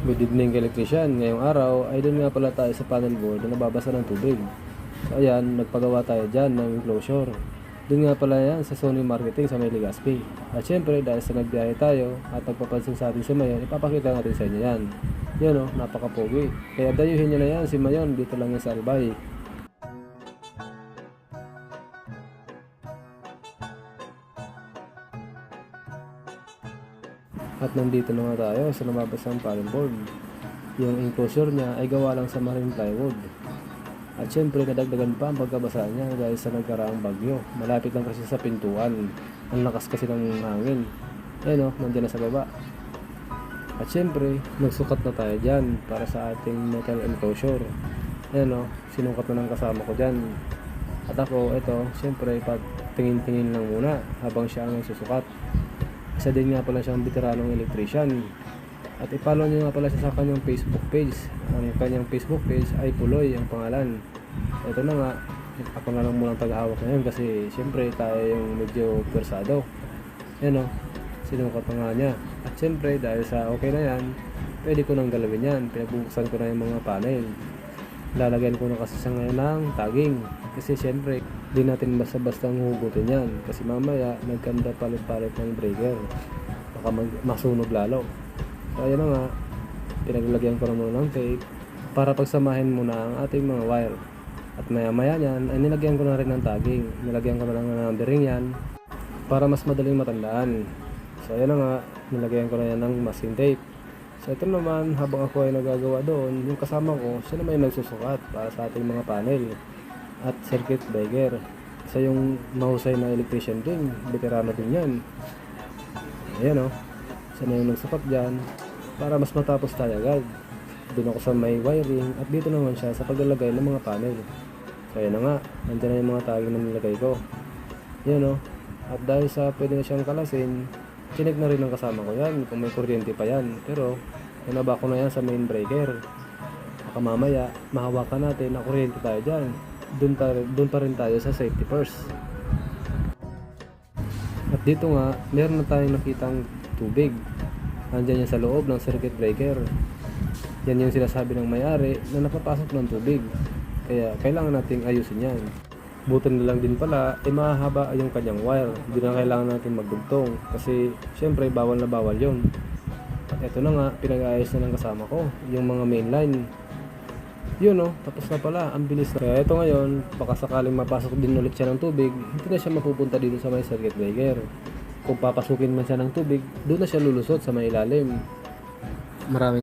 Good evening, electrician. Ngayong araw ay doon nga pala tayo sa panel board na nababasa ng tubig. So ayan, nagpagawa tayo dyan ng enclosure. Doon nga pala yan sa Sony Marketing sa may Legazpi. At syempre dahil sa nagbiyahe tayo at nagpapansin sa atin si Mayon, ipapakita natin sa inyo yan. Yan o, napakapogi. Kaya dayuhin nyo na yan si Mayon, dito lang yan sa Albay. At nandito na nga tayo sa nababasang panel board. Yung enclosure niya ay gawa lang sa marine plywood. At syempre nadagdagan pa ang pagkabasa niya dahil sa nagkaraang bagyo. Malapit lang kasi sa pintuan. Ang lakas kasi ng hangin. Ayan o, nandiyan na sa baba. At syempre, nagsukat na tayo dyan para sa ating metal enclosure. Ayan o, sinukat na ng kasama ko dyan. At ako, ito, syempre, pag tingin-tingin lang muna habang siya ang susukat. Isa din nga pala siyang veteranong electrician. At i-follow nyo nga pala siya sa kanyang Facebook page. Ang kanyang Facebook page ay Puloy ang pangalan. Ito na nga, ako na lang muna tagahawak ngayon kasi syempre tayo yung medyo persado. Yan o, sinukat na nga niya. At syempre dahil sa okay na yan, pwede ko nang galawin yan. Pinabuksan ko na yung mga panel. Lalagyan ko na kasi sa ngayon ng tagging. Kasi syempre, di natin basta-basta hugutin yan. Kasi mamaya, nagkanda palit-palit ng breaker. Baka masunog lalo. So ayan na nga, pinaglagyan ko na muna ng tape para pagsamahin muna ang ating mga wire. At maya-maya yan, ay nilagyan ko na rin ng tagging. Nilagyan ko na lang ng numbering yan para mas madaling matandaan. So ayan na nga, nilagyan ko na yan ng masking tape. So ito naman, habang ako ay nagagawa doon, yung kasama ko, siya naman yung nagsusukat para sa ating mga panel at circuit breaker. Isa yung mahusay na electrician din, veterano din yan. Ayan o, siya na yung nagsukat dyan para mas matapos tayo agad. Doon ako sa may wiring at dito naman siya sa paglalagay ng mga panel. So ayan na nga, nandiyan na yung mga tagging na nilagay ko. Ayan o, at dahil sa pwede na siyang kalasin, chinek na rin ng kasama ko yan kung may kuryente pa yan. Pero inaba ko na yan sa main breaker. Baka mamaya mahawakan natin na kuryente tayo dyan. Doon pa rin tayo sa safety first. At dito nga, meron na tayong nakitang tubig. Nandiyan yan sa loob ng circuit breaker. Yan yung sinasabi ng may-ari na napapasok ng tubig. Kaya kailangan nating ayusin yan. Buti na lang din pala, mahahaba yung kanyang wire. Hindi na kailangan natin magdugtong kasi syempre bawal na bawal yun. At eto na nga, pinag-aayos na ng kasama ko yung mga main line. Yun o, tapos na pala, ang bilis na. Kaya ito ngayon, baka sakaling mapasok din ulit siya ng tubig, hindi na siya mapupunta dito sa may circuit breaker. Kung papasukin man siya ng tubig, doon na siya lulusot sa may ilalim. Maraming